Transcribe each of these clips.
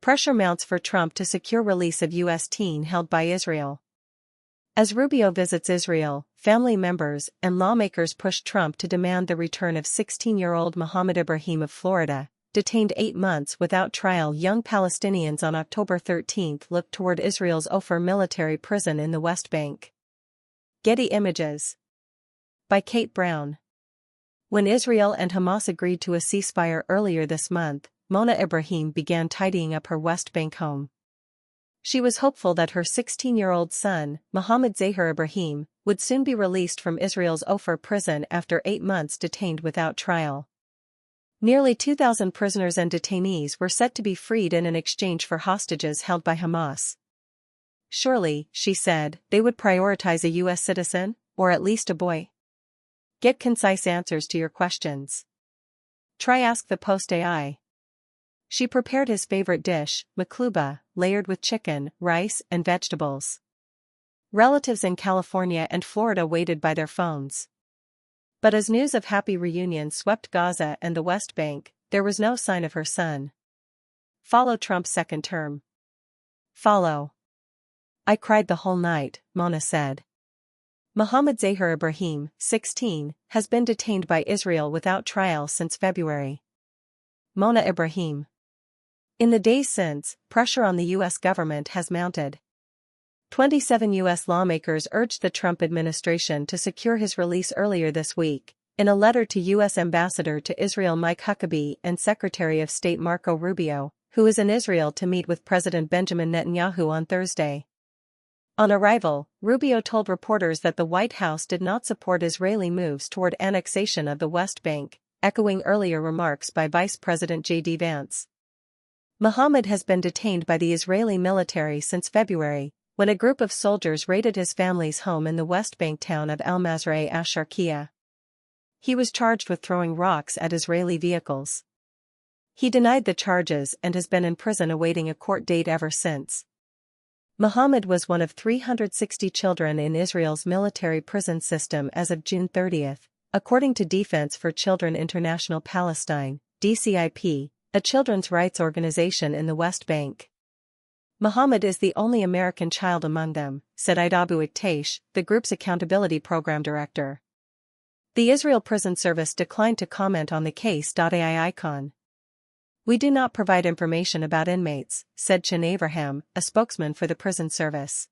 Pressure mounts for Trump to secure release of U.S. teen held by Israel. As Rubio visits Israel, family members and lawmakers push Trump to demand the return of 16-year-old Mohammed Ibrahim of Florida, detained 8 months without trial. Young Palestinians on October 13 looked toward Israel's Ofer military prison in the West Bank. Getty Images. By Kate Brown. When Israel and Hamas agreed to a ceasefire earlier this month, Mona Ibrahim began tidying up her West Bank home. She was hopeful that her 16-year-old son, Mohammed Zahir Ibrahim, would soon be released from Israel's Ofer prison after 8 months detained without trial. Nearly 2,000 prisoners and detainees were set to be freed in an exchange for hostages held by Hamas. Surely, she said, they would prioritize a U.S. citizen, or at least a boy. Get concise answers to your questions. Try Ask the Post AI. She prepared his favorite dish, makluba, layered with chicken, rice, and vegetables. Relatives in California and Florida waited by their phones. But as news of happy reunion swept Gaza and the West Bank, there was no sign of her son. Follow Trump's second term. Follow. I cried the whole night, Mona said. Mohammed Zahir Ibrahim, 16, has been detained by Israel without trial since February. Mona Ibrahim. In the days since, pressure on the U.S. government has mounted. 27 U.S. lawmakers urged the Trump administration to secure his release earlier this week, in a letter to U.S. Ambassador to Israel Mike Huckabee and Secretary of State Marco Rubio, who is in Israel to meet with President Benjamin Netanyahu on Thursday. On arrival, Rubio told reporters that the White House did not support Israeli moves toward annexation of the West Bank, echoing earlier remarks by Vice President J.D. Vance. Mohammed has been detained by the Israeli military since February, when a group of soldiers raided his family's home in the West Bank town of Al-Mazra'e ash-Sharqiyya. He was charged with throwing rocks at Israeli vehicles. He denied the charges and has been in prison awaiting a court date ever since. Mohammed was one of 360 children in Israel's military prison system as of June 30, according to Defense for Children International Palestine, DCIP, a children's rights organization in the West Bank. Mohammed is the only American child among them, said Idabu Iktesh, the group's accountability program director. The Israel Prison Service declined to comment on the case. AI icon. We do not provide information about inmates, said Chan Abraham, a spokesman for the prison service.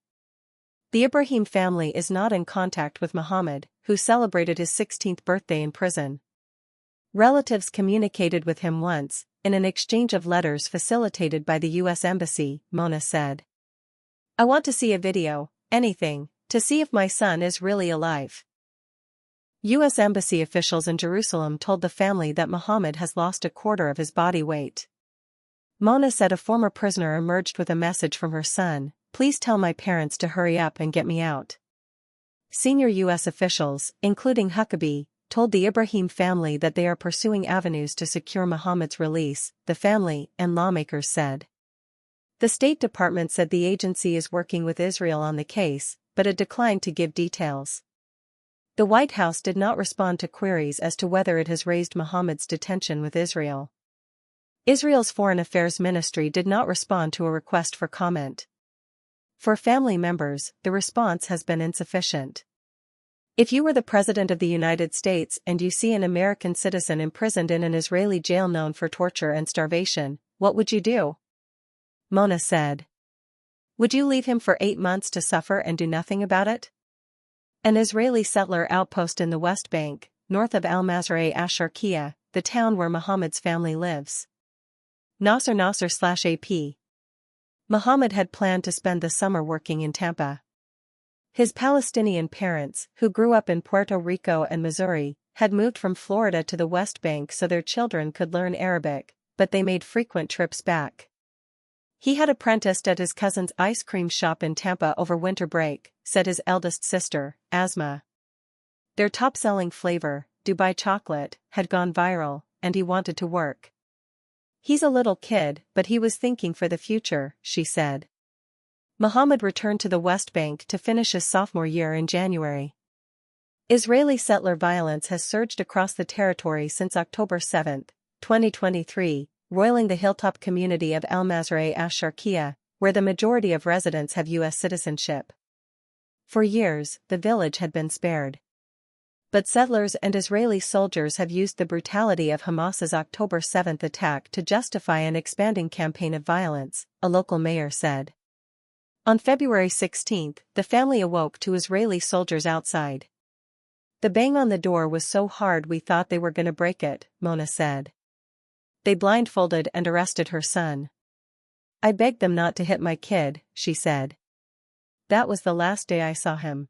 The Ibrahim family is not in contact with Mohammed, who celebrated his 16th birthday in prison. Relatives communicated with him once, in an exchange of letters facilitated by the U.S. Embassy, Mona said. I want to see a video, anything, to see if my son is really alive. U.S. Embassy officials in Jerusalem told the family that Mohammed has lost a quarter of his body weight. Mona said a former prisoner emerged with a message from her son, "Please tell my parents to hurry up and get me out." Senior U.S. officials, including Huckabee, told the Ibrahim family that they are pursuing avenues to secure Mohammed's release, the family and lawmakers said. The State Department said the agency is working with Israel on the case, but it declined to give details. The White House did not respond to queries as to whether it has raised Mohammed's detention with Israel. Israel's Foreign Affairs Ministry did not respond to a request for comment. For family members, the response has been insufficient. If you were the President of the United States and you see an American citizen imprisoned in an Israeli jail known for torture and starvation, what would you do? Mona said. Would you leave him for 8 months to suffer and do nothing about it? An Israeli settler outpost in the West Bank, north of Al-Mazra'e ash-Sharqiyya, the town where Mohammed's family lives. Nasser/AP. Mohammed had planned to spend the summer working in Tampa. His Palestinian parents, who grew up in Puerto Rico and Missouri, had moved from Florida to the West Bank so their children could learn Arabic, but they made frequent trips back. He had apprenticed at his cousin's ice cream shop in Tampa over winter break, said his eldest sister, Asma. Their top-selling flavor, Dubai chocolate, had gone viral, and he wanted to work. He's a little kid, but he was thinking for the future, she said. Mohammed returned to the West Bank to finish his sophomore year in January. Israeli settler violence has surged across the territory since October 7, 2023, roiling the hilltop community of Al-Mazra'e Ash-Sharqiya, where the majority of residents have U.S. citizenship. For years, the village had been spared. But settlers and Israeli soldiers have used the brutality of Hamas's October 7 attack to justify an expanding campaign of violence, a local mayor said. On February 16, the family awoke to Israeli soldiers outside. The bang on the door was so hard we thought they were gonna break it, Mona said. They blindfolded and arrested her son. I begged them not to hit my kid, she said. That was the last day I saw him.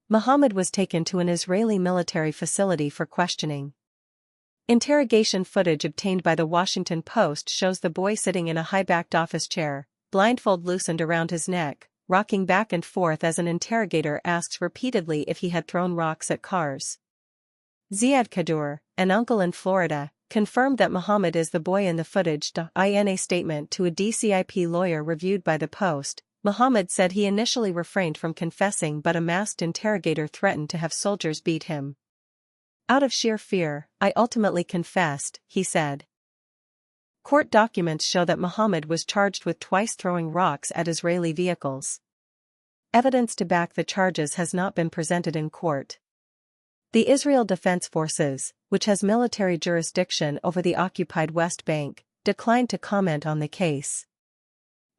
Mohammed was taken to an Israeli military facility for questioning. Interrogation footage obtained by the Washington Post shows the boy sitting in a high-backed office chair, blindfold loosened around his neck, rocking back and forth as an interrogator asks repeatedly if he had thrown rocks at cars. Ziad Kadur, an uncle in Florida, confirmed that Mohammed is the boy in the footage. In a statement to a DCIP lawyer reviewed by the Post, Mohammed said he initially refrained from confessing, but a masked interrogator threatened to have soldiers beat him. Out of sheer fear, I ultimately confessed, he said. Court documents show that Mohammed was charged with twice throwing rocks at Israeli vehicles. Evidence to back the charges has not been presented in court. The Israel Defense Forces, which has military jurisdiction over the occupied West Bank, declined to comment on the case.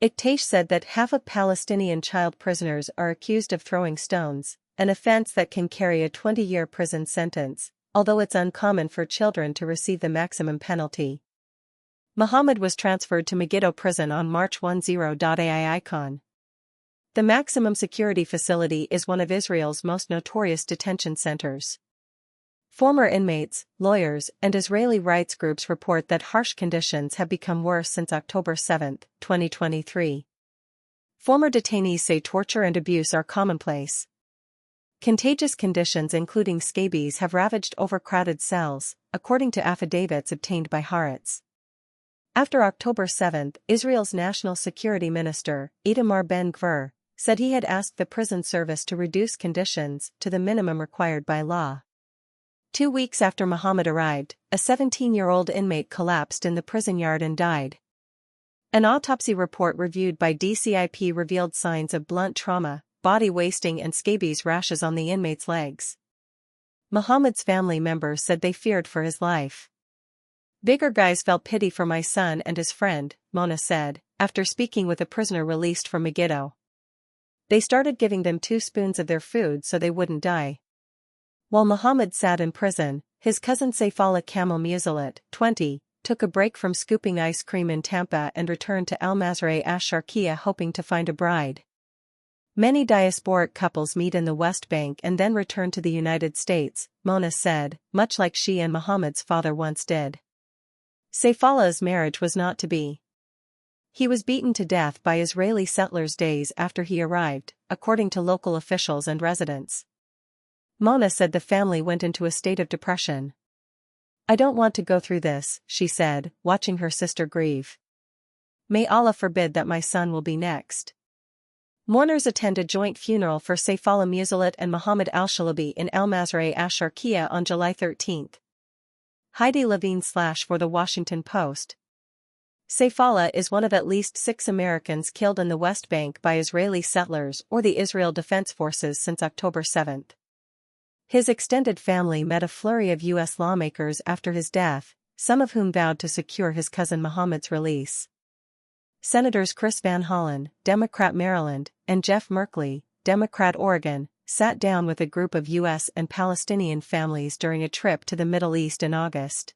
Iqtash said that half of Palestinian child prisoners are accused of throwing stones, an offense that can carry a 20-year prison sentence, although it's uncommon for children to receive the maximum penalty. Mohammed was transferred to Megiddo Prison on March 10. Icon. The maximum security facility is one of Israel's most notorious detention centers. Former inmates, lawyers, and Israeli rights groups report that harsh conditions have become worse since October 7, 2023. Former detainees say torture and abuse are commonplace. Contagious conditions including scabies have ravaged overcrowded cells, according to affidavits obtained by Haaretz. After October 7, Israel's National Security Minister, Itamar Ben-Gvir, said he had asked the prison service to reduce conditions to the minimum required by law. 2 weeks after Mohammed arrived, a 17-year-old inmate collapsed in the prison yard and died. An autopsy report reviewed by DCIP revealed signs of blunt trauma, body wasting and scabies rashes on the inmate's legs. Mohammed's family members said they feared for his life. Bigger guys felt pity for my son and his friend, Mona said, after speaking with a prisoner released from Megiddo. They started giving them 2 spoons of their food so they wouldn't die. While Mohammed sat in prison, his cousin Saifullah Kamel Musalat, 20, took a break from scooping ice cream in Tampa and returned to Al-Mazra'e Ash-Sharqiya hoping to find a bride. Many diasporic couples meet in the West Bank and then return to the United States, Mona said, much like she and Mohammed's father once did. Saifullah's marriage was not to be. He was beaten to death by Israeli settlers days after he arrived, according to local officials and residents. Mona said the family went into a state of depression. I don't want to go through this, she said, watching her sister grieve. May Allah forbid that my son will be next. Mourners attend a joint funeral for Saifullah Musalat and Mohammed al-Shalabi in Al-Mazra'e Ash-Sharqiya on July 13. Heidi Levine / for the Washington Post. Saifullah is one of at least 6 Americans killed in the West Bank by Israeli settlers or the Israel Defense Forces since October 7. His extended family met a flurry of U.S. lawmakers after his death, some of whom vowed to secure his cousin Mohammed's release. Senators Chris Van Hollen, Democrat Maryland, and Jeff Merkley, Democrat Oregon, sat down with a group of U.S. and Palestinian families during a trip to the Middle East in August.